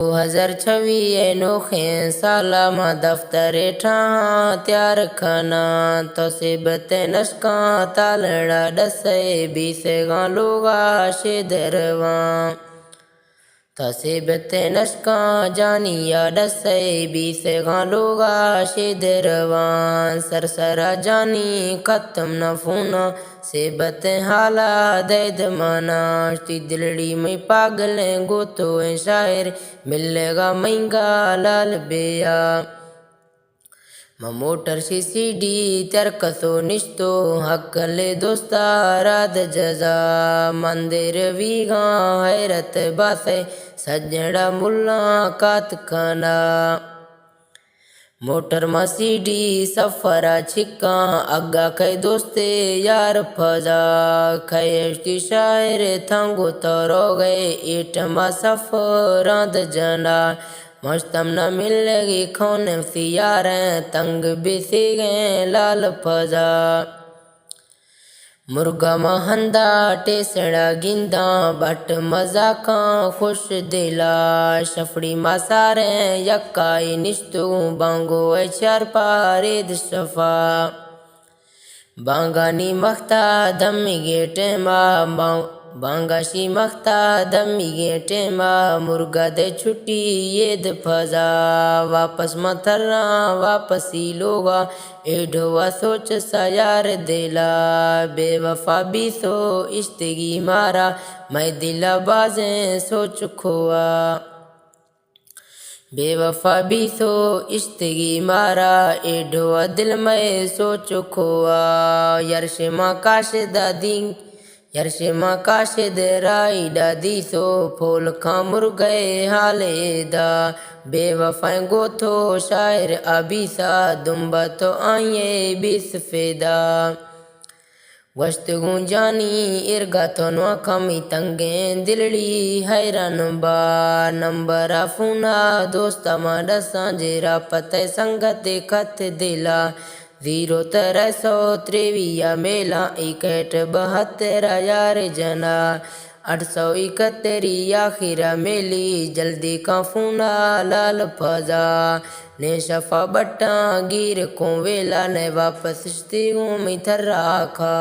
2026 नोखे साला मां दफ्तरे ठां त्यार खाना तोसीबते नशका तालड़ा डसे बीसे गालूगा शेदरवा तोसीबते नशका जानिया डसे बीसे गालूगा शेदरवा सरसरा जानी खत्म न फूना सेबत हाला दैद माना दिलड़ी में पागल गोतो शायर मिलेगा महंगा लाल बेया मोटर सीडी तरकसो निश्तो हकले दोस्ता रात जजा मंदिर वीगा हैरत बासे सजड़ा मुल्ला कात खाना मोटर में सीडी सफरा छिका अग्गा कै दोस्ते यार फजा खैश्ती शायर थंगो तरो गए ईट मा सफराद जना मस्तम न मिलेगी खौन सियार तंग बिसी गए लाल फजा मुर्गा महंदा टेसड़ा गिंदा बट मजाका खुश दिला शफड़ी मसारे यक्काई निश्तु बांगो चार पारेद शफा बांगानी मख्ता दमी गेटे मा बांगाशी मख्ता दमी गेटे मा मुर्गा दे छुट्टी येद फजा वापस मथरा वापसी लोगा एडोवा सोच सयार दिला बेवफा भी सो इश्तगी मारा मैं दिला बाजे सोच खोआ बेवफा भी सो इश्तगी मारा एडोवा दिल में सोच खोआ यरशमा काशदा दिन यरशमा काशद राई दादी सो फूल खामुर गए हाले दा बेवफा गोथो शायर अभी सा दुम्बा तो आइए बिस फेदा वस्त गुंजानी इर्गा तो नो कमी तंगे दिलड़ी हैरान बा नंबर फूना दोस्ता माडा सांजेरा पते संगत खत दिला 0323 मेला 6172 यार जना 871 आखिरा मेली जल्दी का फूना लाल फजा ने शफा बट्टा गिर को वेला ने वापस में थर्रा खा।